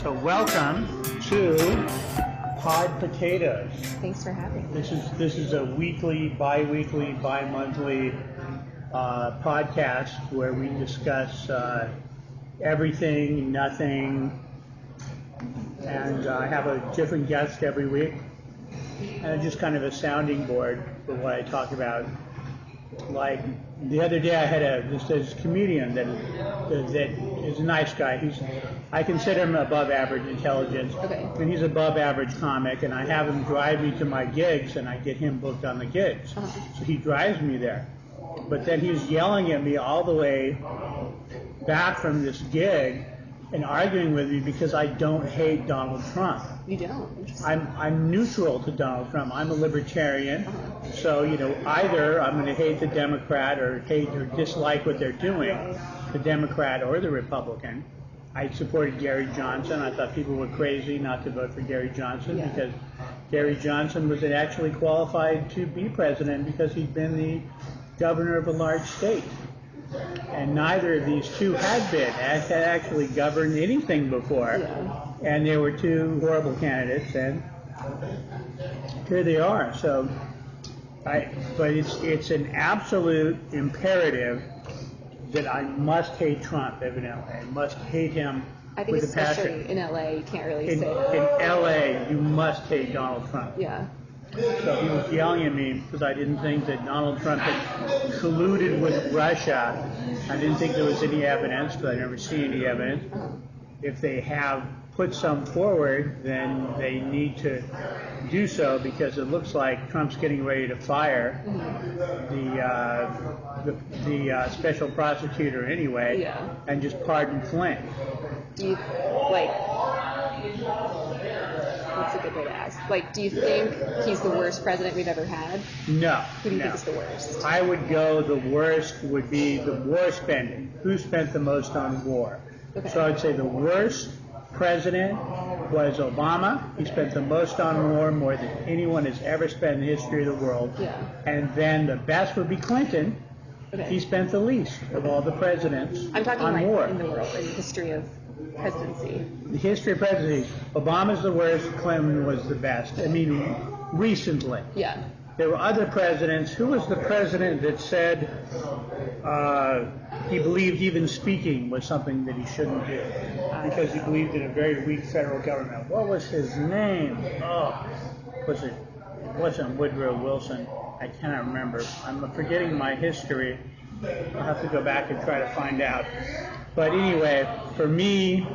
So welcome to Pod Potatoes. Thanks for having me. This is a weekly, bi-weekly, bi-monthly podcast where we discuss everything, nothing, and I have a different guest every week, and just kind of a sounding board for what I talk about. Like the other day, I had this comedian that is a nice guy. I consider him above average intelligence, Okay. and he's above average comic. And I have him drive me to my gigs, and I get him booked on the gigs. Uh-huh. So he drives me there. But then he's yelling at me all the way back from this gig and arguing with me because I don't hate Donald Trump. You don't? I'm neutral to Donald Trump. I'm a libertarian. Uh-huh. So, either I'm going to hate the Democrat or hate or dislike what they're doing, the Democrat or the Republican. I supported Gary Johnson. I thought people were crazy not to vote for Gary Johnson because Gary Johnson was actually qualified to be president because he'd been the governor of a large state. And neither of these two had actually governed anything before. Yeah. And they were two horrible candidates, and here they are. So, but it's an absolute imperative that I must hate Trump, evidently. I must hate him I think with a passion. especially in LA, you can't really say that. In LA, you must hate Donald Trump. Yeah. So he was yelling at me because I didn't think that Donald Trump had colluded with Russia. I didn't think there was any evidence, but I never see any evidence. If they have put some forward, then they need to do so because it looks like Trump's getting ready to fire the special prosecutor anyway, and just pardon Flynn. Do you, what's a good way to ask? Do you think he's the worst president we've ever had? No. Who do you think is the worst? I would go the worst would be the war spending. Who spent the most on war? Okay. So I'd say the worst president was Obama. He spent the most on war, more than anyone has ever spent in the history of the world. Yeah. And then the best would be Clinton. Okay. He spent the least of all the presidents I'm talking on war. in the world, in the history of presidency. The history of presidency, Obama's the worst, Clinton was the best. I mean, recently. Yeah. There were other presidents. Who was the president that said he believed even speaking was something that he shouldn't do because he believed in a very weak federal government? What was his name? It wasn't Woodrow Wilson. I cannot remember. I'm forgetting my history. I'll have to go back and try to find out. But anyway, for me,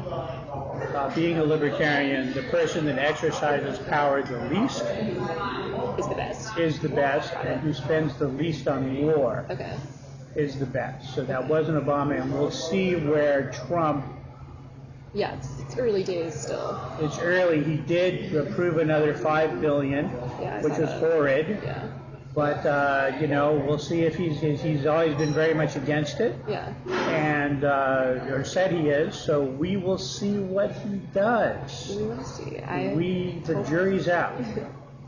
being a libertarian, the person that exercises power the least is the best, and who spends the least on war is the best. So that wasn't Obama, and we'll see where Trump. Yeah, it's early days still. It's early. He did approve another $5 billion, which was horrid. Yeah. But we'll see if he's always been very much against it. Yeah. And or said he is. So we will see what he does. We will see. The jury's out.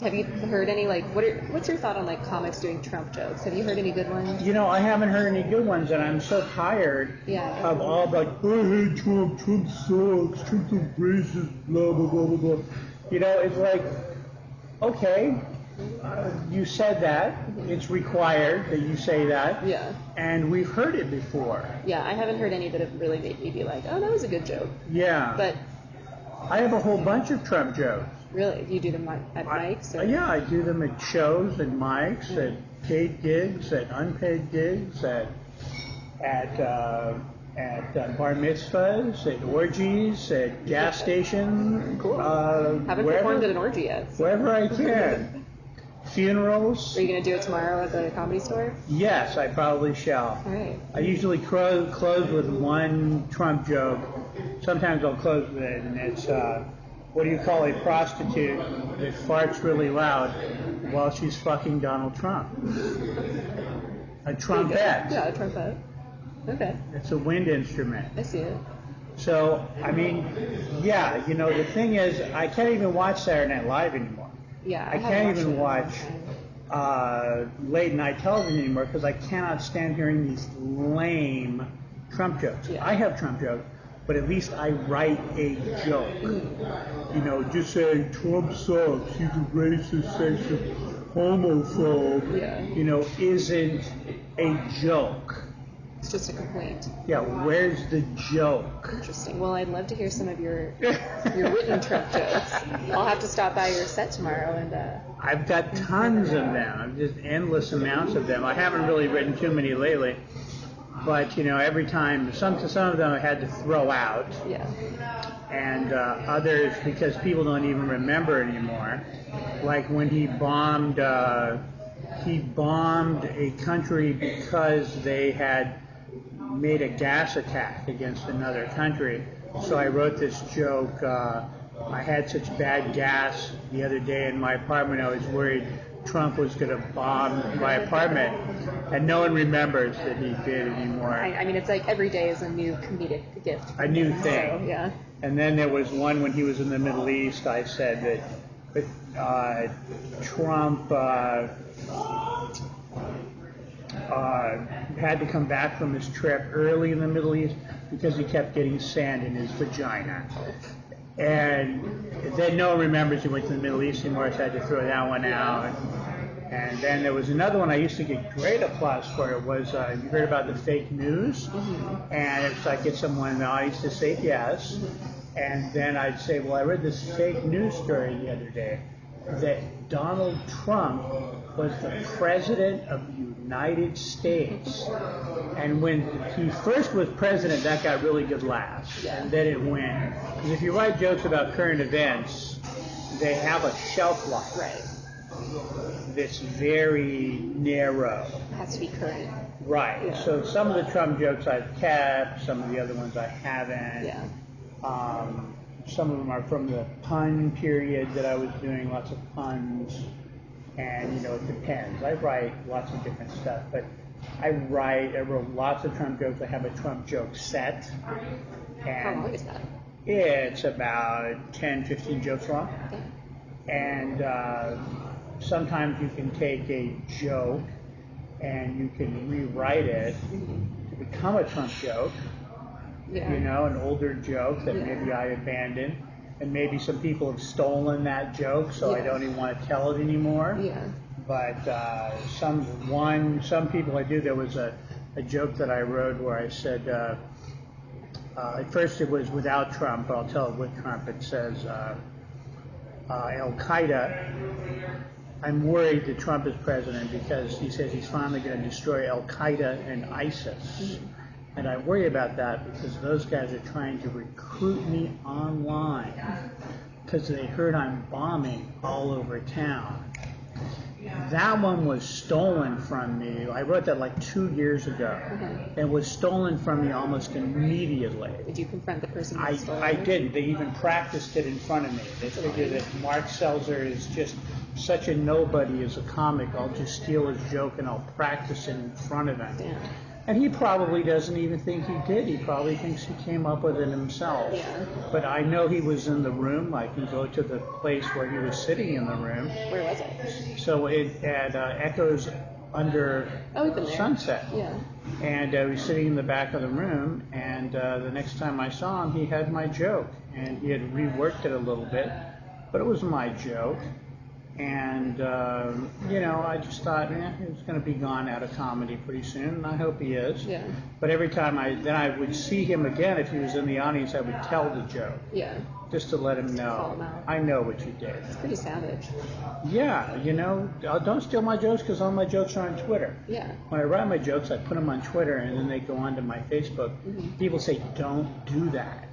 Have you heard any what's your thought on comics doing Trump jokes? Have you heard any good ones? I haven't heard any good ones, and I'm so tired of all I hate Trump, Trump sucks, Trump's a racist, blah blah blah blah blah. It's like, okay, you said that. It's required that you say that. Yeah. And we've heard it before. Yeah, I haven't heard any that have really made me be like, oh, that was a good joke. Yeah. But I have a whole bunch of Trump jokes. Really? Do you do them at mics? Or? Yeah, I do them at shows and mics, at paid gigs, at unpaid gigs, at bar mitzvahs, at orgies, at gas stations. Cool. Haven't performed at an orgy yet. So. Wherever I can. Funerals. Are you going to do it tomorrow at the Comedy Store? Yes, I probably shall. All right. I usually close with one Trump joke. Sometimes I'll close with it, and it's, what do you call a prostitute that farts really loud while she's fucking Donald Trump? A trumpet. Yeah, a trumpet. Okay. It's a wind instrument. I see it. So, I mean, the thing is, I can't even watch Saturday Night Live anymore. Yeah, I can't even watch late night television anymore because I cannot stand hearing these lame Trump jokes. Yeah. I have Trump jokes, but at least I write a joke. You know, just saying Trump sucks, he's a racist, sexist, homophobe, Yeah. you know, isn't a joke. It's just a complaint. Yeah, where's the joke? Interesting. Well, I'd love to hear some of your written Trump jokes. I'll have to stop by your set tomorrow and. I've got tons of them. Just endless amounts of them. I haven't really written too many lately, but you know, every time some of them I had to throw out. Yeah. And others because people don't even remember anymore. Like when he bombed a country because they had made a gas attack against another country. So I wrote this joke. I had such bad gas the other day in my apartment. I was worried Trump was going to bomb my apartment, and no one remembers that he did anymore. I mean, it's like every day is a new comedic gift. A new thing. So, yeah. And then there was one when he was in the Middle East. I said that Trump had to come back from his trip early in the Middle East because he kept getting sand in his vagina. And then no one remembers he went to the Middle East anymore, so I had to throw that one out. And then there was another one I used to get great applause for. It was, you heard about the fake news? Mm-hmm. And it's like get someone in the audience to say yes. And then I'd say, well, I read this fake news story the other day that Donald Trump was the president of the United States. And when he first was president, that got really good laughs. And then it went. Because if you write jokes about current events, they have a shelf life. Right. That's very narrow. It has to be current. Right. Yeah. So some of the Trump jokes I've kept, some of the other ones I haven't. Yeah. Some of them are from the pun period that I was doing, lots of puns. And, you know, it depends. I write lots of different stuff, but I wrote lots of Trump jokes. I have a Trump joke set. And how long is that? It's about 10, 15 jokes long. Okay. And sometimes you can take a joke and you can rewrite it to become a Trump joke. Yeah. You know, an older joke that maybe I abandoned. And maybe some people have stolen that joke, so I don't even want to tell it anymore. Yeah. But some people I do. There was a joke that I wrote where I said, at first it was without Trump, but I'll tell it with Trump. It says, Al-Qaeda, I'm worried that Trump is president because he says he's finally going to destroy Al-Qaeda and ISIS. Mm-hmm. And I worry about that because those guys are trying to recruit me online because they heard I'm bombing all over town. That one was stolen from me. I wrote that like 2 years ago. Mm-hmm. It was stolen from me almost immediately. Did you confront the person who stole it? I didn't. They even practiced it in front of me. They figured that Mark Selzer is just such a nobody as a comic. I'll just steal his joke and I'll practice it in front of him. Damn. And he probably doesn't even think he did. He probably thinks he came up with it himself. Yeah. But I know he was in the room. I can go to the place where he was sitting in the room. Where was it? So it at Echoes under Sunset. Yeah. And he was sitting in the back of the room. And the next time I saw him, he had my joke. And he had reworked it a little bit. But it was my joke. And, you know, I just thought, he's going to be gone out of comedy pretty soon, and I hope he is. Yeah. But every time I would see him again, if he was in the audience, I would tell the joke. Yeah. Just to let him know. Call him out. I know what you did. It's pretty savage. Yeah, you know, don't steal my jokes because all my jokes are on Twitter. Yeah. When I write my jokes, I put them on Twitter, and then they go onto my Facebook. Mm-hmm. People say, don't do that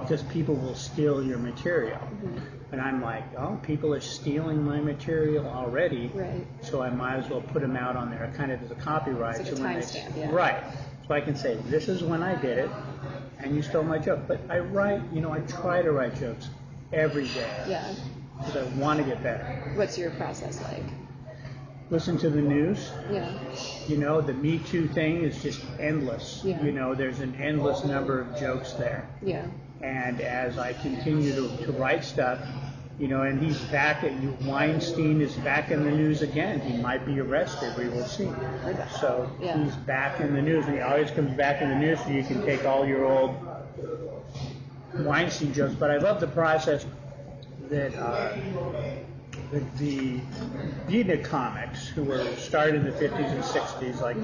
because people will steal your material. Mm-hmm. And I'm like, oh, people are stealing my material already, right? So I might as well put them out on there, kind of as a copyright. It's like a timestamp, yeah. Right. So I can say, this is when I did it, and you stole my joke. But I write, you know, I try to write jokes every day. Yeah. Because I want to get better. What's your process like? Listen to the news. Yeah. You know, the Me Too thing is just endless. Yeah. You know, there's an endless number of jokes there. Yeah. And as I continue to write stuff, you know, and he's back Weinstein is back in the news again. He might be arrested, we will see. So he's back in the news, and he always comes back in the news so you can take all your old Weinstein jokes, but I love the process that the beatnik comics who were started in the 50s and 60s, like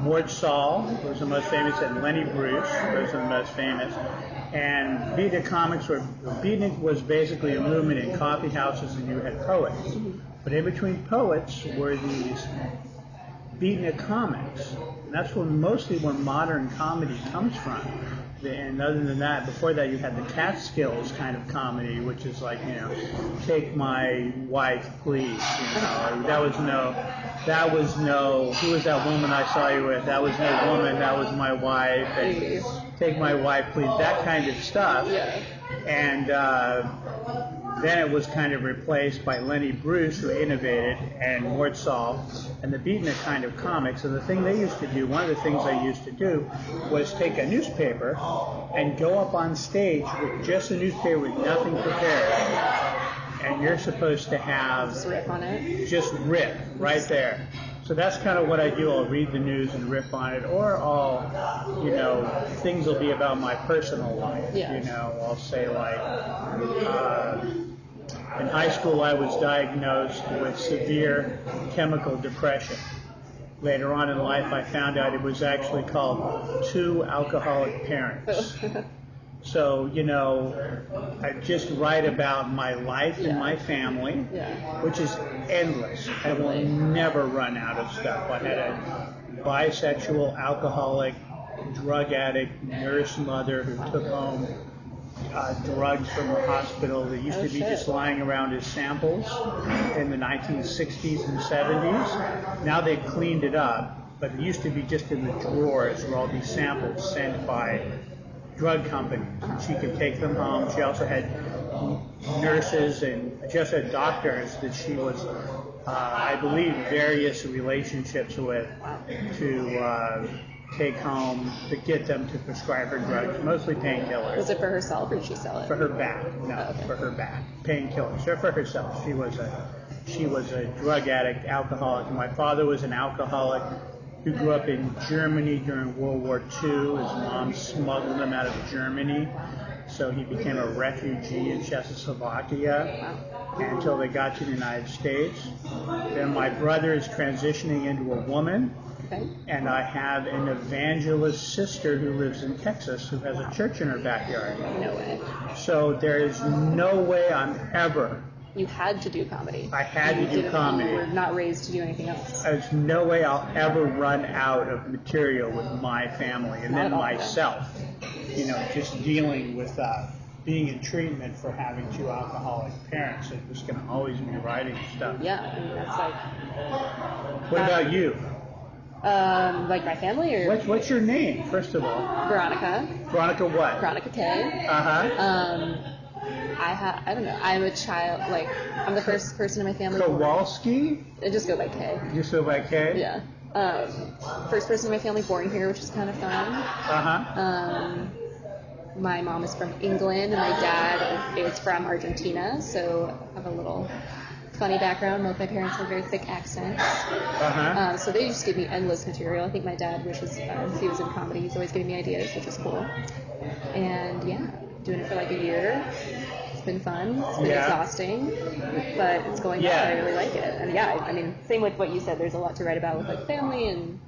Mort Saul was the most famous, and Lenny Bruce was the most famous. And beatnik comics beatnik was basically a movement in coffee houses, and you had poets. But in between poets were these beatnik comics. And that's mostly where modern comedy comes from. And other than that, before that, you had the Catskills kind of comedy, which is like, take my wife, please. That was no, who was that woman I saw you with? That was no woman, that was my wife. And take my wife, please. That kind of stuff. Yeah. And then it was kind of replaced by Lenny Bruce, who innovated, and Mort Saul, and the beatnik kind of comics. And the thing they used to do, one of the things they used to do, was take a newspaper and go up on stage with just a newspaper with nothing prepared. And you're supposed to have... Just rip on it? Just rip, right there. So that's kind of what I do. I'll read the news and rip on it, or things will be about my personal life. Yeah. I'll say like, in high school I was diagnosed with severe chemical depression. Later on in life I found out it was actually called 2 alcoholic parents. So, I just write about my life and my family, which is endless. I will never run out of stuff. I had a bisexual, alcoholic, drug addict nurse mother who took home drugs from the hospital that used to be just lying around as samples in the 1960s and 70s. Now they've cleaned it up, but it used to be just in the drawers where all these samples sent by drug companies. She could take them home. She also had nurses and just had doctors that she was, I believe, various relationships with to take home to get them to prescribe her drugs, mostly painkillers. Was it for herself or did she sell it? For her back. No, for her back. Painkillers. Or for herself. She was a drug addict, alcoholic. And my father was an alcoholic who grew up in Germany during World War II. His mom smuggled him out of Germany, so he became a refugee in Czechoslovakia until they got to the United States. Then my brother is transitioning into a woman, and I have an evangelist sister who lives in Texas who has a church in her backyard. No way. So there is no way I'm ever... You had to do comedy. I had to do comedy. You were not raised to do anything else. There's no way I'll ever run out of material with my family. And then myself, just dealing with being in treatment for having 2 alcoholic parents. It was going to always be writing stuff. Yeah, I mean, that's like... What about you? Like my family or... What's your name, first of all? Veronica. Veronica what? Veronica K. Uh-huh. I don't know. I'm a child, I'm the first person in my family. Kowalski? I just go by K. Just go by K? Yeah. First person in my family born here, which is kind of fun. Uh-huh. My mom is from England, and my dad is from Argentina, so I have a little funny background. Both my parents have very thick accents. Uh-huh. So they just give me endless material. I think my dad wishes he was in comedy. He's always giving me ideas, which is cool. And doing it for like a year. It's been fun. It's been exhausting, but it's going well. I really like it. And I mean, same with what you said. There's a lot to write about with like family and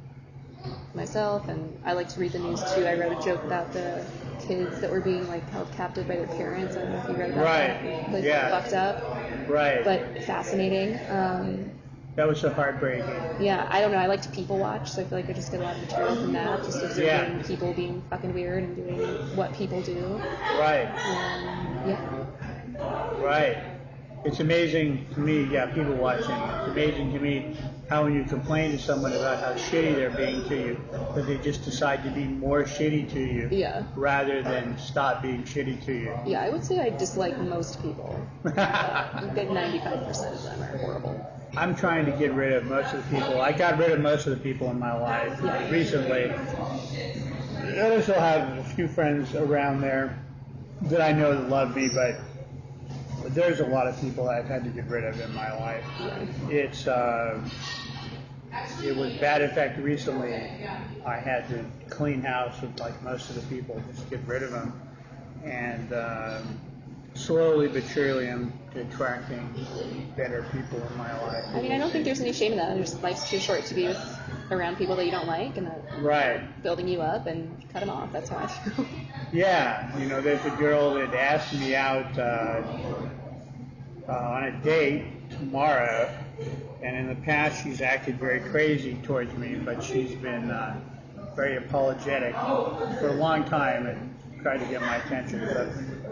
myself, and I like to read the news too. I wrote a joke about the kids that were being like held captive by their parents. I don't know if you read about that. Like, fucked up. Right. But fascinating. That was so heartbreaking. Yeah, I don't know. I like to people watch, so I feel like I just get a lot of material from that. Just observing people being fucking weird and doing what people do. Right. Right. It's amazing to me, people watching. It's amazing to me how when you complain to someone about how shitty they're being to you, that they just decide to be more shitty to you rather than stop being shitty to you. Yeah, I would say I dislike most people. A good 95% of them are horrible. I'm trying to get rid of most of the people. I got rid of most of the people in my life recently. I also have a few friends around there that I know that love me, but there's a lot of people I've had to get rid of in my life. It was bad. In fact, recently I had to clean house with like most of the people, just get rid of them. and slowly but surely I'm attracting better people in my life. I mean, I don't think there's any shame in that. Just life's too short to be around people that you don't like and that right. building you up, and cut them off. That's how I feel. Yeah, there's a girl that asked me out on a date tomorrow, and in the past she's acted very crazy towards me, but she's been very apologetic for a long time and tried to get my attention. But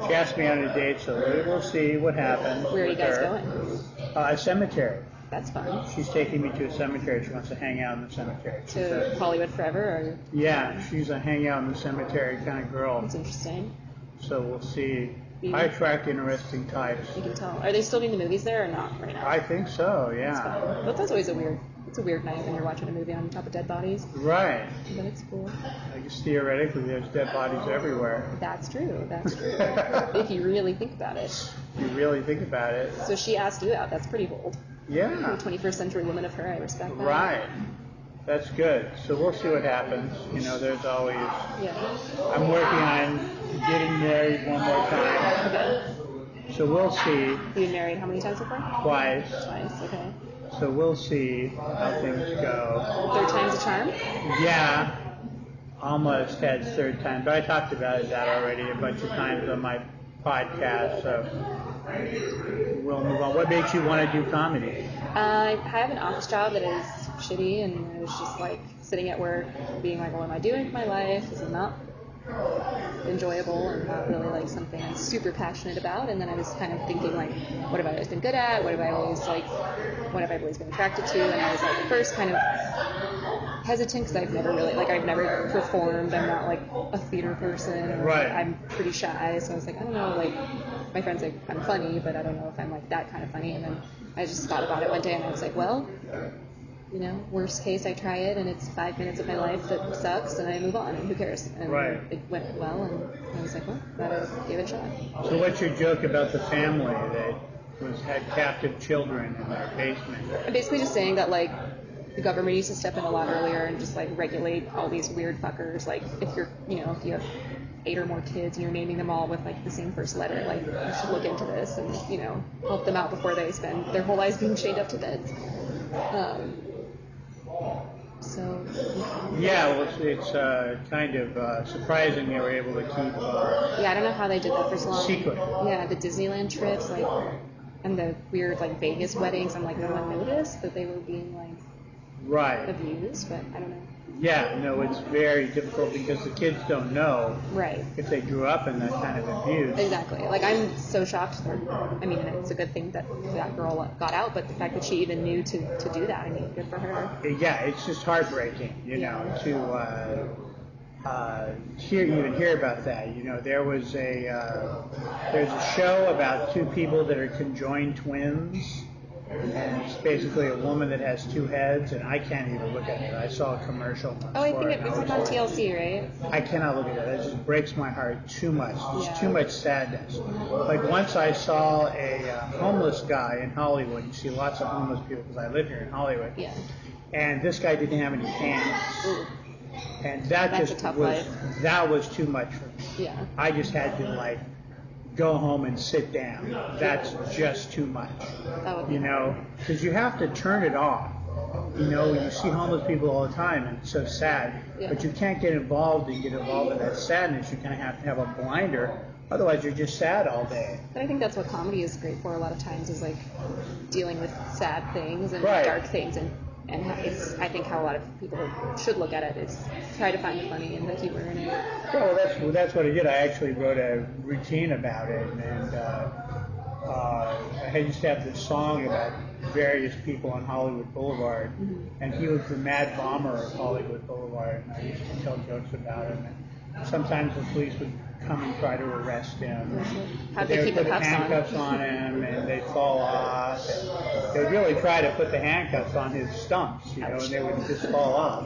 she asked me on a date, so we'll see what happens. Where are you guys going? A cemetery. That's fun. She's taking me to a cemetery. She wants to hang out in the cemetery. To Hollywood forever, or? Yeah, she's a hang out in the cemetery kind of girl. That's interesting. So we'll see. I attract interesting types. You can tell. Are they still doing the movies there or not right now? I think so, yeah. That's always it's a weird night when you're watching a movie on top of dead bodies. Right. But it's cool. I guess theoretically there's dead bodies everywhere. That's true. If you really think about it. If you really think about it. So she asked you out. That's pretty bold. Yeah. 21st century woman of her. I respect that. Right. That's good. So we'll see what happens. There's always... Yeah. I'm working on getting married one more time. Okay. So we'll see. You've been married how many times so far? Twice. Okay. So we'll see how things go. Third time's a charm? Yeah. Almost had third time. But I talked about that already a bunch of times on my podcast. So we'll move on. What makes you want to do comedy? I have an office job that is shitty, and I was just like sitting at work being like, what am I doing with my life? This is not enjoyable and not really like something I'm super passionate about. And then I was kind of thinking like, what have I always been good at? What have I always been attracted to? And I was like at first kind of hesitant because I've never performed. I'm not like a theater person. Or right. I'm pretty shy. So I was like, I don't know, like my friends think I'm funny, but I don't know if I'm like that kind of funny. And then I just thought about it one day and I was like, well, worst case I try it and it's 5 minutes of my life that sucks and I move on and who cares? And right. It went well and I was like, well, gotta give it a shot. So what's your joke about the family that had captive children in their basement? I'm basically just saying that like the government needs to step in a lot earlier and just like regulate all these weird fuckers. Like if you're, if you have 8 or more kids and you're naming them all with like the same first letter, like you should look into this and help them out before they spend their whole lives being chained up to beds. So yeah, well, it's kind of surprising they were able to keep I don't know how they did that for so long. Secret. Yeah, the Disneyland trips, like, and the weird like Vegas weddings. I'm like, no one noticed that they were being like abused, but I don't know. Yeah, no, it's very difficult because the kids don't know if they grew up in that kind of abuse. Exactly. Like, I'm so shocked. I mean, it's a good thing that girl got out, but the fact that she even knew to do that, I mean, good for her. Yeah, it's just heartbreaking, to hear about that. There's a show about 2 people that are conjoined twins. And it's basically a woman that has 2 heads, and I can't even look at it. I saw a commercial. I think it's like on TLC, right? I cannot look at it. It just breaks my heart too much. There's too much sadness. Like once I saw a homeless guy in Hollywood. You see lots of homeless people because I live here in Hollywood. Yeah. And this guy didn't have any hands. Ooh. And that That's a tough life. That was too much for me. Yeah. I just had to go home and sit down. That's just too much. Because you have to turn it off. You see homeless people all the time and it's so sad, but you can't get involved in that sadness. You kind of have to have a blinder, otherwise you're just sad all day. But I think that's what comedy is great for a lot of times, is like dealing with sad things and right. dark things, and it's, I think, how a lot of people should look at it, is try to find the funny and the humor in it. Well, that's what I did. I actually wrote a routine about it, and I used to have this song about various people on Hollywood Boulevard, and he was the Mad Bomber of Hollywood Boulevard, and I used to tell jokes about him. And sometimes the police would come and try to arrest him. How'd they keep the cuffs on? Handcuffs on him, and they'd fall off. And they would really try to put the handcuffs on his stumps, and they would just fall off.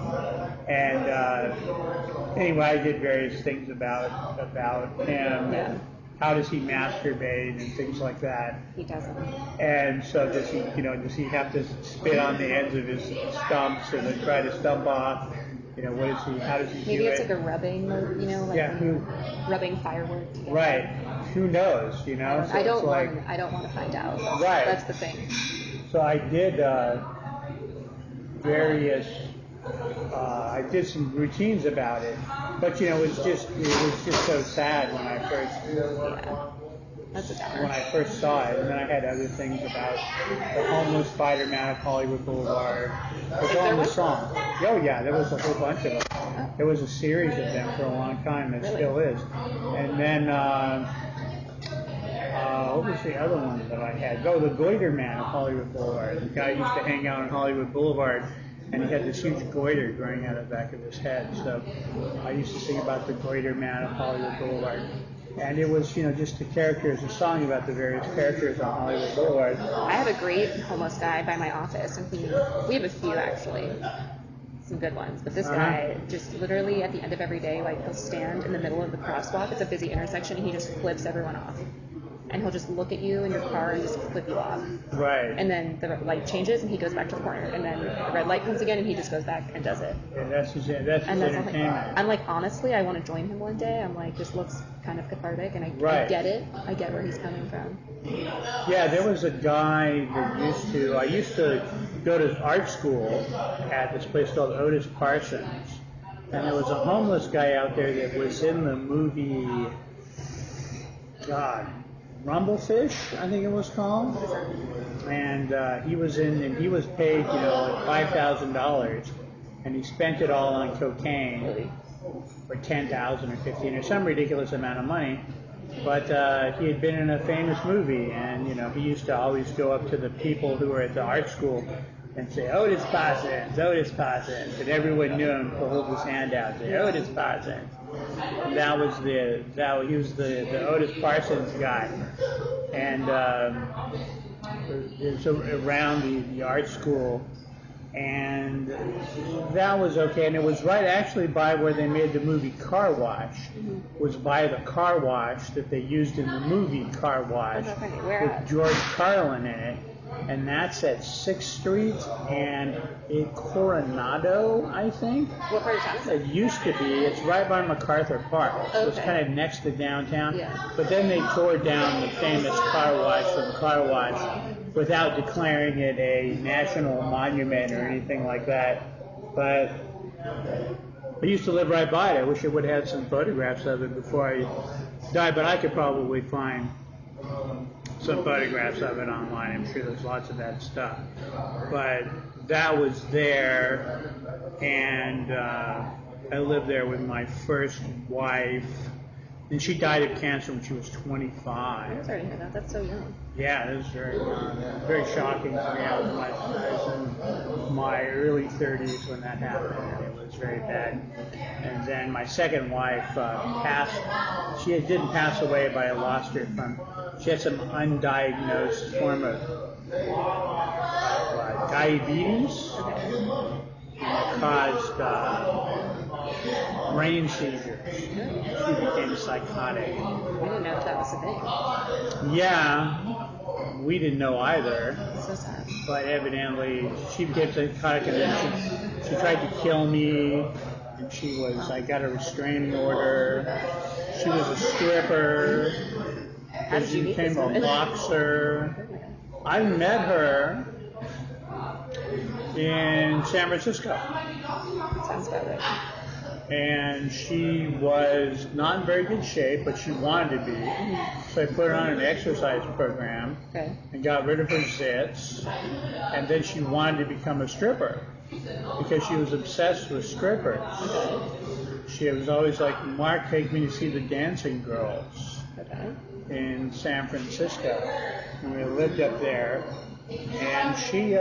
And anyway, I did various things about him. Yeah. How does he masturbate and things like that? He doesn't. And so does he have to spit on the ends of his stumps and then try to stump off? You know, what is he? How does he Maybe do it's it? like a rubbing, you know, like rubbing firework together. Right. Who knows? You know. I don't want to find out. Right. That's the thing. So I did various. I did some routines about it, but you know, it was just so sad when I first. Yeah. That's a downer. When I first saw it, and then I had other things about the homeless Spider-Man of Hollywood Boulevard. It's all in the song. Oh yeah, there was a whole bunch of them. Oh. There was a series of them for a long time. There still is. And then what was the other one that I had? Oh, the Goiter Man of Hollywood Boulevard. The guy used to hang out on Hollywood Boulevard, and he had this huge goiter growing out of the back of his head. So I used to sing about the Goiter Man of Hollywood Boulevard. And it was, you know, just the characters, a song about the various characters on Hollywood Boulevard. I have a great homeless guy by my office, and we have a few actually, some good ones. But this guy just literally at the end of every day, like he'll stand in the middle of the crosswalk. It's a busy intersection, and he just flips everyone off. And he'll just look at you in your car and just flip you off. Right. And then the light changes, and he goes back to the corner. And then the red light comes again, and he just goes back and does it. Yeah, that's his entertainment. I'm like, honestly, I want to join him one day. I'm like, this looks kind of cathartic, and I get it. I get where he's coming from. Yeah, there was a guy that I used to go to art school at this place called Otis Parsons. And there was a homeless guy out there that was in the movie, Rumblefish, I think it was called, and he was paid, you know, like $5,000, and he spent it all on cocaine for $10,000 or $15,000 or some ridiculous amount of money. But he had been in a famous movie, and you know, he used to always go up to the people who were at the art school and say, Otis Parsons, and everyone knew him to hold his hand out and say, Otis Parsons. And he was the Otis Parsons guy, and it was around the art school, and that was okay. And it was right actually by where they made the movie Car Wash. It was by the car wash that they used in the movie Car Wash with George Carlin in it. And that's at 6th Street and in Coronado, I think. What part of town is it? It used to be. It's right by MacArthur Park. So it's kind of next to downtown. Yeah. But then they tore down the famous car wash from Car Wash without declaring it a national monument or anything like that. But I used to live right by it. I wish I would have had some photographs of it before I died, but I could probably find some photographs of it online. I'm sure there's lots of that stuff. But that was there, and I lived there with my first wife, and she died of cancer when she was 25. I'm sorry to hear that. That's so young. Yeah, it was very shocking to me. I was in my early 30s when that happened, and it was very bad. And then my second wife passed. She didn't pass away, but I lost her from. She had some undiagnosed form of diabetes, and it caused brain seizures. She became psychotic. I didn't know if that was a thing. Yeah, we didn't know either. So sad. But evidently, she became psychotic, and then she tried to kill me. And I got a restraining order. She was a stripper. How did you meet became this a woman? boxer. I met her in San Francisco. Sounds about right. And she was not in very good shape, but she wanted to be. So I put her on an exercise program and got rid of her zits. And then she wanted to become a stripper because she was obsessed with strippers. She was always like, Mark, take me to see the dancing girls in San Francisco. And we lived up there. And she,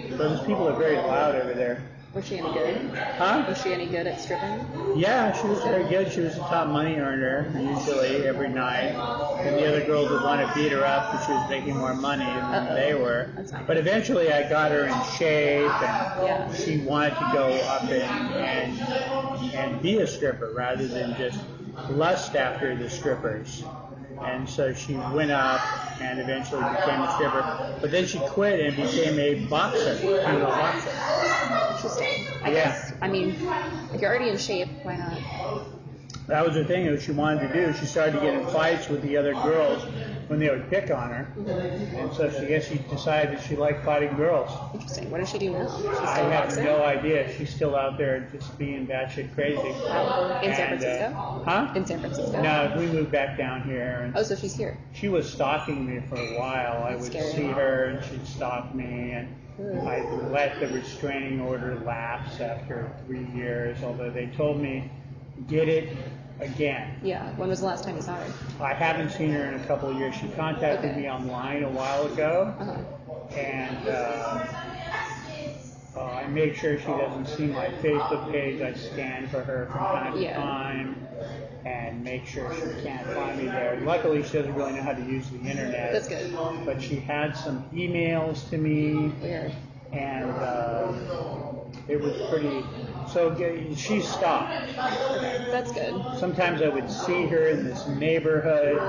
those people are very loud over there. Was she any good? Huh? Was she any good at stripping? Yeah, she was very good. She was the top money earner, usually, every night. And the other girls would want to beat her up because she was making more money than they were. But eventually I got her in shape, and she wanted to go up and be a stripper rather than just lust after the strippers. And so she went up and eventually became a stripper. But then she quit and became a boxer, female boxer. Interesting. I guess. I mean, if you're already in shape, why not? That was the thing that she wanted to do. She started to get in fights with the other girls when they would pick on her. Mm-hmm. And so she decided that she liked fighting girls. Interesting. What does she do now? I have no idea. She's still out there just being batshit crazy. In San Francisco? Huh? In San Francisco? No, we moved back down here. And so she's here. She was stalking me for a while. I would see her and she'd stalk me. And I let the restraining order lapse after 3 years, although they told me, get it again. Yeah. When was the last time you saw her? I haven't seen her in a couple of years. She contacted me online a while ago, and I make sure she doesn't see my Facebook page. I scan for her from time to time and make sure she can't find me there. Luckily, she doesn't really know how to use the internet. That's good. But she had some emails to me. Weird. And it was pretty. So she stopped. Okay, that's good. Sometimes I would see her in this neighborhood.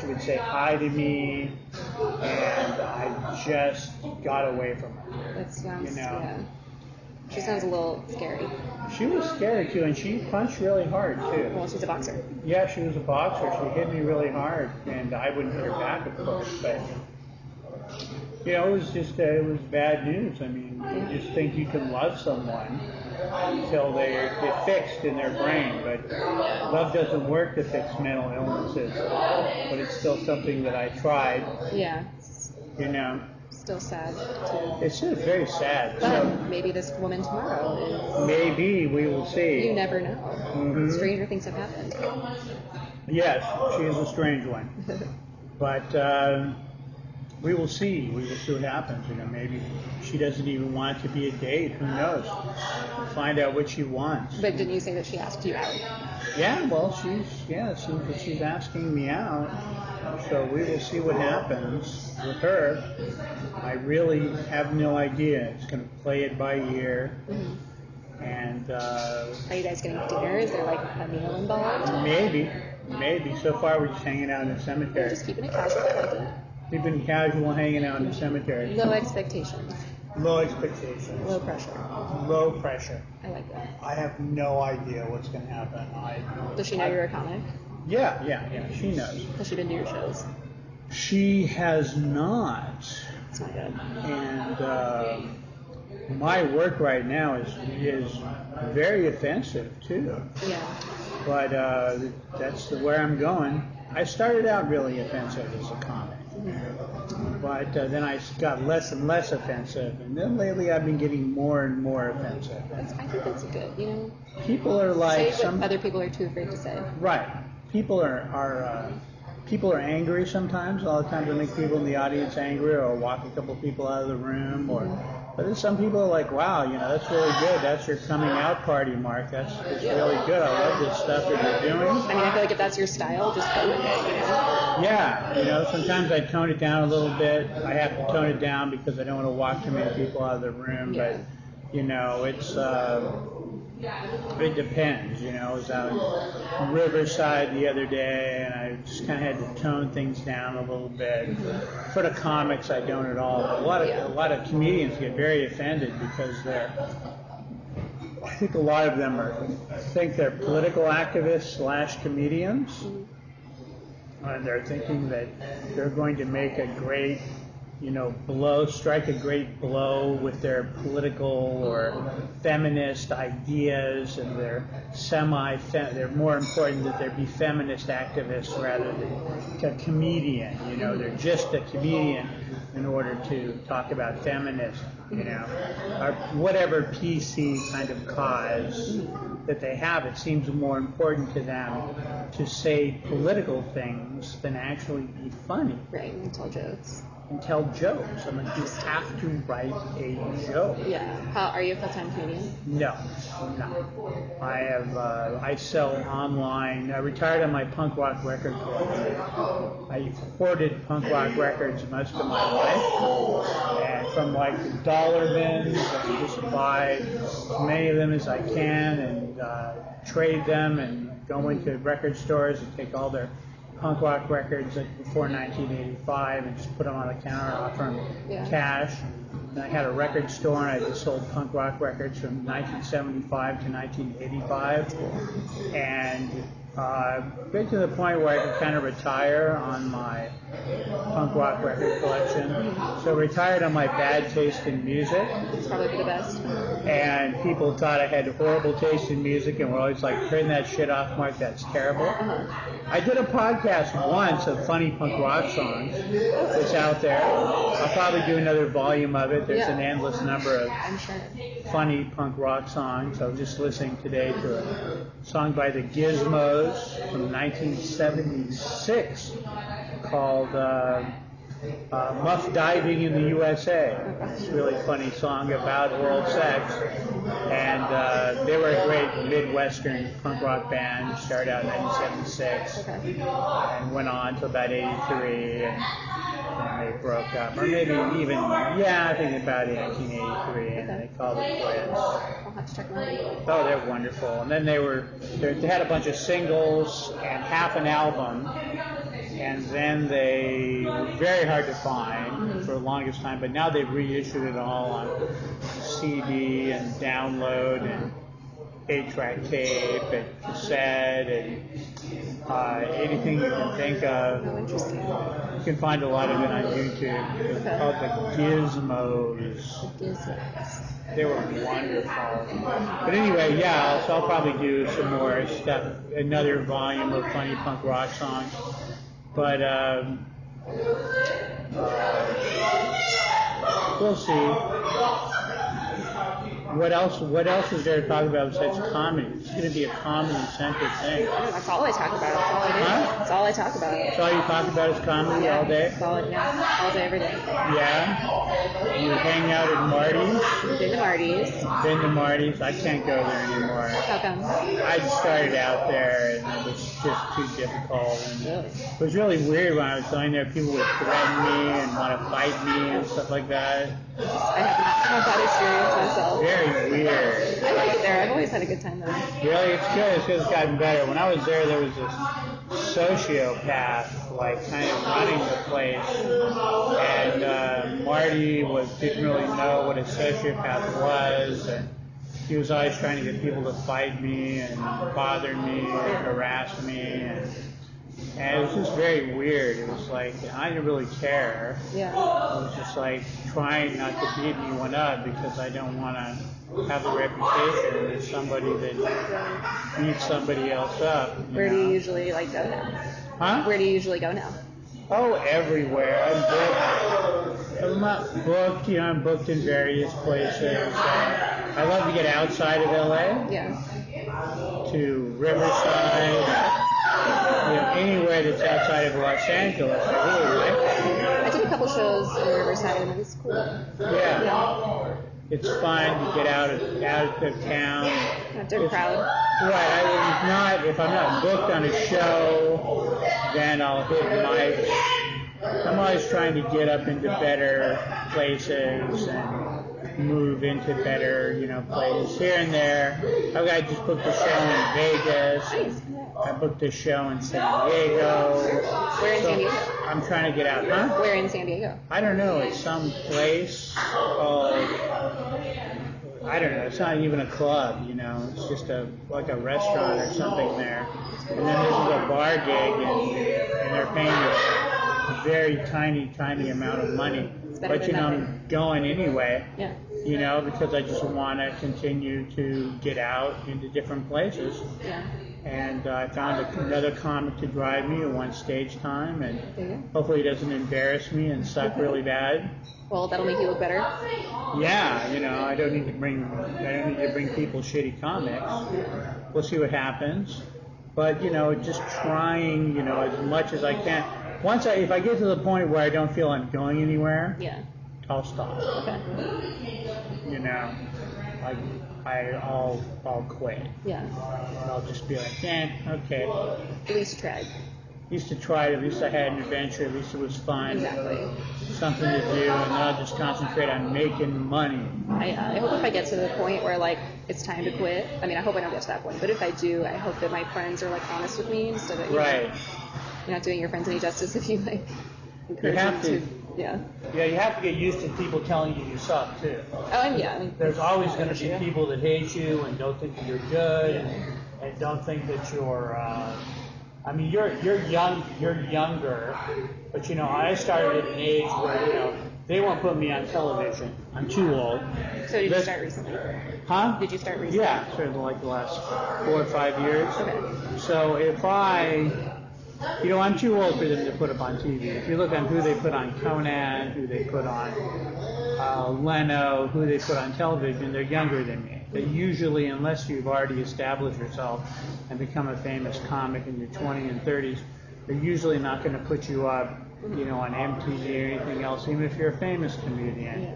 She would say hi to me, and I just got away from her. That sounds, yeah. She sounds a little scary. She was scary too, and she punched really hard too. Well, she's a boxer. Yeah, she was a boxer. She hit me really hard, and I wouldn't hit her back, of course, but. It was just, it was bad news. I mean, you just think you can love someone until they get fixed in their brain. But love doesn't work to fix mental illnesses. But it's still something that I tried. Yeah. Still sad, too. It's just very sad. But maybe this woman tomorrow is... Maybe, we will see. You never know. Mm-hmm. Stranger things have happened. Yes, she is a strange one. But... we will see. We will see what happens. Maybe she doesn't even want it to be a date. Who knows? We'll find out what she wants. But didn't you say that she asked you out? Yeah, well, she's asking me out. So we will see what happens with her. I really have no idea. It's going to play it by ear. Mm-hmm. And are you guys getting dinner? Is there like a meal involved? Maybe. So far, we're just hanging out in the cemetery. You're just keeping it casual. I like it. We've been casual hanging out in the cemetery. Low expectations. Low expectations. Low pressure. Low pressure. I like that. I have no idea what's going to happen. Does she know you're a comic? Yeah, she knows. Has she been to your shows? She has not. That's not good. And my work right now is very offensive, too. Yeah. But that's where I'm going. I started out really offensive as a comic. Mm-hmm. But then I got less and less offensive, and then lately I've been getting more and more offensive. I think that's good, People are like say what other people are too afraid to say. Right. People are angry sometimes. A lot of times I make people in the audience angry, or walk a couple people out of the room, But then some people are like, wow, that's really good. That's your coming out party, Mark. That's really good. I love this stuff that you're doing. I mean, I feel like if that's your style, just go with it, Yeah, sometimes I tone it down a little bit. I have to tone it down because I don't want to walk too many people out of the room. Yeah. But, it depends. I was out in Riverside the other day, and I just kind of had to tone things down a little bit. Mm-hmm. For the comics, I don't at all. A lot of comedians get very offended because I think a lot of them think they're political activists / comedians, and they're thinking that they're going to make a great strike a great blow with their political or feminist ideas, and they're more important that they be feminist activists rather than a comedian. They're just a comedian in order to talk about feminism, or whatever PC kind of cause that they have. It seems more important to them to say political things than actually be funny. Right, and tell jokes. And tell jokes. I mean, you have to write a joke. Yeah. Are you a full-time comedian? No, I'm not. I sell online. I retired on my punk rock record collection. I hoarded punk rock records most of my life. And from like the dollar bins, I just buy as many of them as I can and trade them and go into record stores and take all their punk rock records like before 1985 and just put them on the counter, offer them cash. And I had a record store and I just sold punk rock records from 1975 to 1985. And get to the point where I could kind of retire on my punk rock record collection. So retired on my bad taste in music. It's probably the best. And people thought I had horrible taste in music and were always like, turn that shit off, Mark, that's terrible. I did a podcast once of funny punk rock songs. It's out there. I'll probably do another volume of it. There's an endless number of funny punk rock songs. I was just listening today to a song by the Gizmos from 1976 called Muff Diving in the USA. It's a really funny song about oral sex. And they were a great Midwestern punk rock band. Started out in 1976 and went on to about 83 and they broke up. Or maybe even, I think about 1983 and they called it quits. I'll have to check them out. Oh, they're wonderful. And then they had a bunch of singles and half an album. And then they were very hard to find for the longest time, but now they've reissued it all on CD and download and 8-track tape and cassette and anything you can think of. Oh, interesting. You can find a lot of it on YouTube. It's called the Gizmos. They were wonderful. But anyway, so I'll probably do some more stuff, another volume of funny punk rock songs. But we'll see. What else is there to talk about besides comedy? It's going to be a comedy-centric thing. That's all I talk about. That's all I do. That's all I talk about. That's all you talk about is comedy all day? All day, every day. Yeah? You hang out at Marty's? Been to Marty's. Been to Marty's. I can't go there anymore. How come? I just started out there and it was just too difficult. And it was really weird when I was going there. People would threaten me and want to fight me and stuff like that. I have not had that experience myself. Very weird. I like it there. I've always had a good time there. Really? It's good. It's just gotten better. When I was there was this sociopath, like, kind of running the place. And Marty didn't really know what a sociopath was. And he was always trying to get people to fight me and bother me and harass me. And it was just very weird. It was like, I didn't really care. Yeah. It was just like trying not to beat anyone up because I don't want to have the reputation as somebody that beats somebody else up. Where do you usually go now? Huh? Where do you usually go now? Oh, everywhere. I'm not booked. I'm booked in various places. I love to get outside of LA. Yeah. To Riverside. Anywhere that's outside of Los Angeles, I really like it. I did a couple shows in Riverside and it was cool. Yeah. It's fun to get out of town. Not a crowd. Right. If I'm not booked on a show, then I'll hit mics. I'm always trying to get up into better places and move into better, places here and there. I just booked a show in Vegas. Nice. I booked a show in San Diego. Where in San Diego? I'm trying to get out. Huh? Where in San Diego? I don't know. It's some place called, I don't know. It's not even a club, It's just like a restaurant or something there. And then this is a bar gig, and they're paying a very tiny amount of money. But, I'm going anyway. Yeah. Because I just want to continue to get out into different places. Yeah. And I found another comic to drive me at one stage time, and hopefully he doesn't embarrass me and suck really bad. Well, that'll make you look better. Yeah, I don't need to bring people shitty comics. We'll see what happens. But just trying, as much as I can. If I get to the point where I don't feel I'm going anywhere, I'll stop. Okay. I'll quit. Yeah. I'll just be like, okay. At least try. At least to try it. At least I had an adventure. At least it was fun. Exactly. Something to do, and then I'll just concentrate on making money. I hope if I get to the point where it's time to quit. I mean, I hope I don't get to that point. But if I do, I hope that my friends are honest with me instead of right. you're not doing your friends any justice if you like encourage You have them to. Yeah. Yeah, you have to get used to people telling you suck too. Oh, and yeah. I mean, There's always going to be people that hate you and don't think that you're good and don't think that you're. I mean, you're younger, but I started at an age where they won't put me on television. I'm too old. So did you start recently? Huh? Did you start recently? Yeah, certainly like the last 4 or 5 years. Okay. So if I'm too old for them to put up on TV. If you look on who they put on Conan, who they put on Leno, who they put on television, they're younger than me. They usually, unless you've already established yourself and become a famous comic in your 20s and 30s, they're usually not going to put you up, on MTV or anything else, even if you're a famous comedian. Yeah.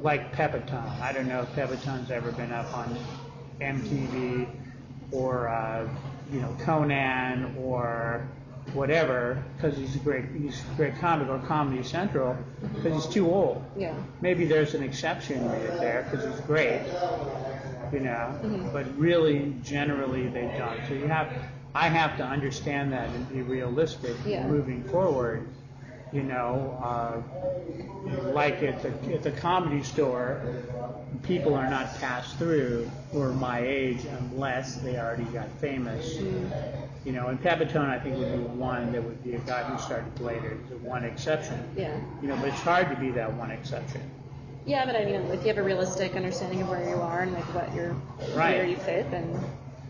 Like Pepitone. I don't know if Pepitone's ever been up on MTV or Conan or whatever, because he's a great comic, or Comedy Central, because he's too old. Yeah. Maybe there's an exception there because he's great, but really, generally, they don't. So I have to understand that and be realistic moving forward. Like at the Comedy Store, people are not passed through who are my age unless they already got famous. And Pepitone, I think, would be one that would be a guy who started later. It's one exception. Yeah. But it's hard to be that one exception. Yeah, but I mean, if you have a realistic understanding of where you are and like where you fit, then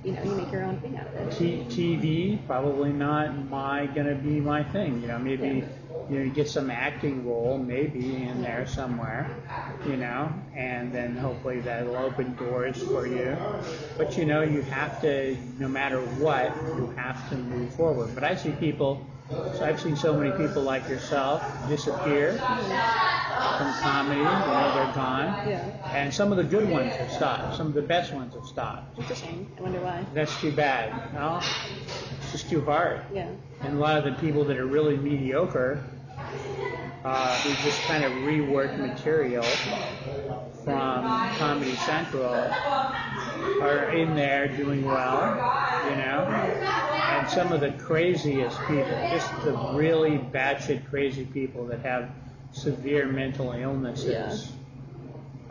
you make your own thing out of it. TV, probably not going to be my thing. Maybe you get some acting role maybe in there somewhere, and then hopefully that'll open doors for you. But you have to, no matter what, you have to move forward. But I see people. So I've seen so many people like yourself disappear from comedy. They're gone. Yeah. And some of the good ones have stopped. Some of the best ones have stopped. It's a shame. I wonder why. That's too bad. It's just too hard. Yeah. And a lot of the people that are really mediocre, who just kind of rework material from Comedy Central, are in there doing well, And some of the craziest people, just the really batshit crazy people that have severe mental illnesses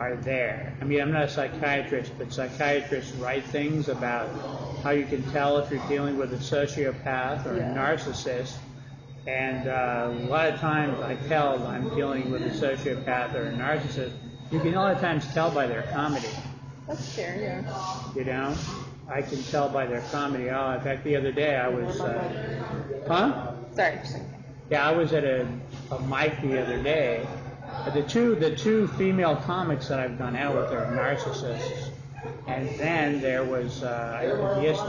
are there. I mean, I'm not a psychiatrist, but psychiatrists write things about how you can tell if you're dealing with a sociopath or a narcissist. And a lot of times I tell I'm dealing with a sociopath or a narcissist. You can a lot of times tell by their comedy. That's fair, yeah. I can tell by their comedy. In fact, the other day I was, Sorry. Yeah, I was at a mic the other day. The two female comics that I've gone out with are narcissists. And then there was,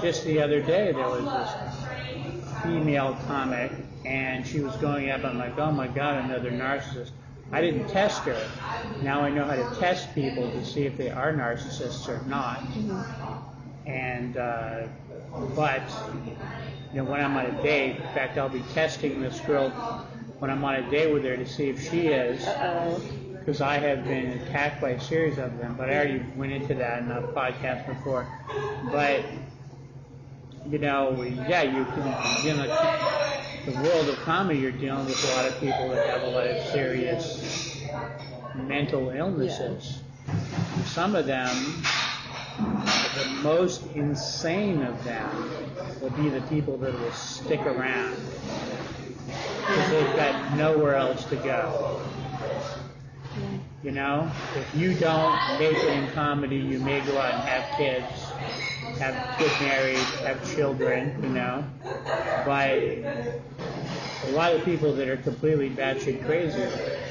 just the other day, there was this female comic, and she was going up. I'm like, oh my God, another narcissist. I didn't test her. Now I know how to test people to see if they are narcissists or not. And but when I'm on a date, in fact, I'll be testing this girl when I'm on a date with her to see if she is. Because I have been attacked by a series of them, but I already went into that in a podcast before. But you can, the world of comedy, you're dealing with a lot of people that have a lot of serious mental illnesses. Some of them, the most insane of them, will be the people that will stick around because they've got nowhere else to go. If you don't make it in comedy, you may go out and have kids, get married, have children, But a lot of people that are completely batshit crazy,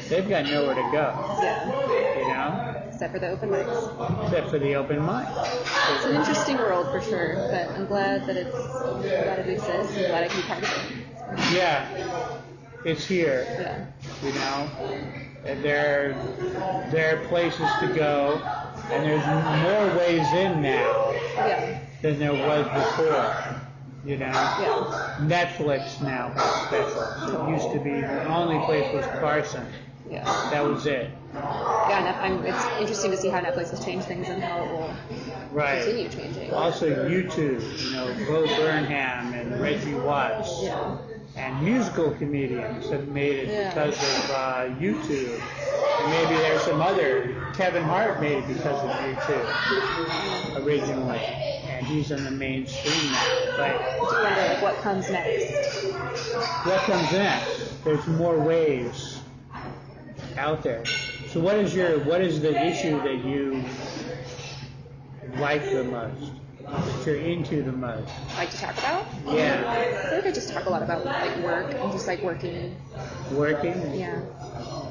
they've got nowhere to go. Yeah. Except for the open mics. Except for the open mic. It's an interesting world for sure, but I'm glad that it exists. I'm glad I can be part of it. Yeah. It's here. Yeah. And there are places to go, and there's more ways in now than there was before. Yeah. Netflix now has specials. It used to be the only place was Carson. Yeah. That was it. Yeah, it's interesting to see how Netflix has changed things and how it will continue changing. Also YouTube, Bo Burnham and Reggie Watts. Yeah. and musical comedians have made it because of YouTube. And maybe there's some other, Kevin Hart made it because of YouTube originally. And he's in the mainstream now. But I just wonder like, what comes next. what comes next? There's more ways out there. So what is the issue that you like the most? That you're into the most? Like to talk about? Yeah. I feel like I just talk a lot about like work and just like working. Working? Yeah.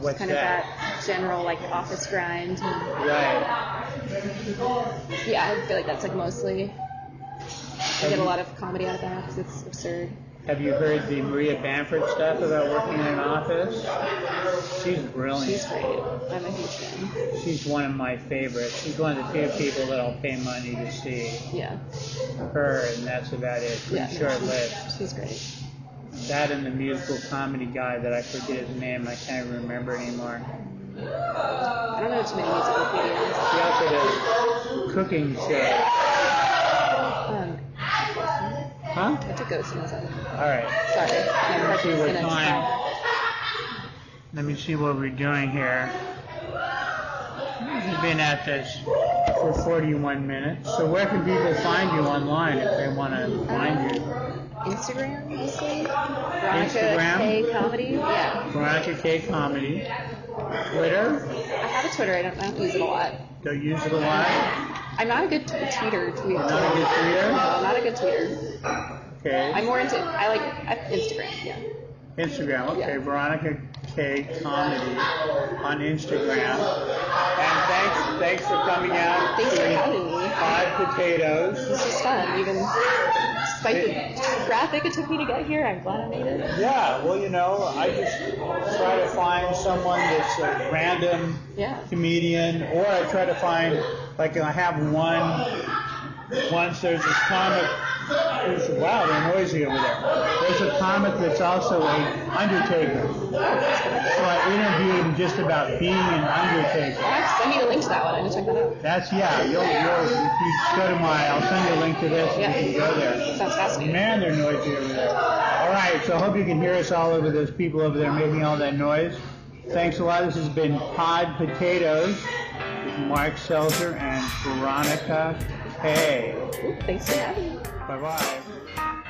What's kind of that general like office grind. And, right. Yeah, I feel like that's like mostly. I get a lot of comedy out of that because it's absurd. Have you heard the Maria Bamford stuff about working in an office? She's brilliant. She's great. I'm a huge fan. She's one of my favorites. She's one of the few people that I'll pay money to see. Yeah. Her, and that's about it. Pretty short-lived. She's great. That and the musical comedy guy that I forget his name, I can't remember anymore. I don't know too many musical comedians. He also does cooking shows. Huh? I have to go soon. Alright. Sorry. Let me see what time. Let me see what we're doing here. We've been at this for 41 minutes. So where can people find you online if they want to find you? Instagram, mostly. Instagram? Veronica K Comedy. Yeah. Veronica K Comedy. Twitter? I have a Twitter. I don't use it a lot. Don't use it a lot? I'm not a good tweeter. You're not a good tweeter? No, I'm not a good tweeter. Okay. I'm more into, I like Instagram, yeah. Instagram, okay. Yeah. Veronica K Comedy on Instagram. And thanks for coming out. Thanks for having me. Pod Potatoes. This was fun, even despite the traffic it took me to get here. I'm glad I made it. Yeah, well, I just try to find someone that's a random comedian, or I try to find, like, I have once there's this comic. Wow, they're noisy over there. There's a comic that's also an undertaker. So I interviewed him just about being an undertaker. Send me the link to that one. I need to check that out. That's, you'll if you go to I'll send you a link to this and you can go there. Sounds fascinating. Man, they're noisy over there. All right, so I hope you can hear us all over those people over there making all that noise. Thanks a lot. This has been Pod Potatoes with Mark Selzer and Veronica K. Thanks for having me. Bye-bye.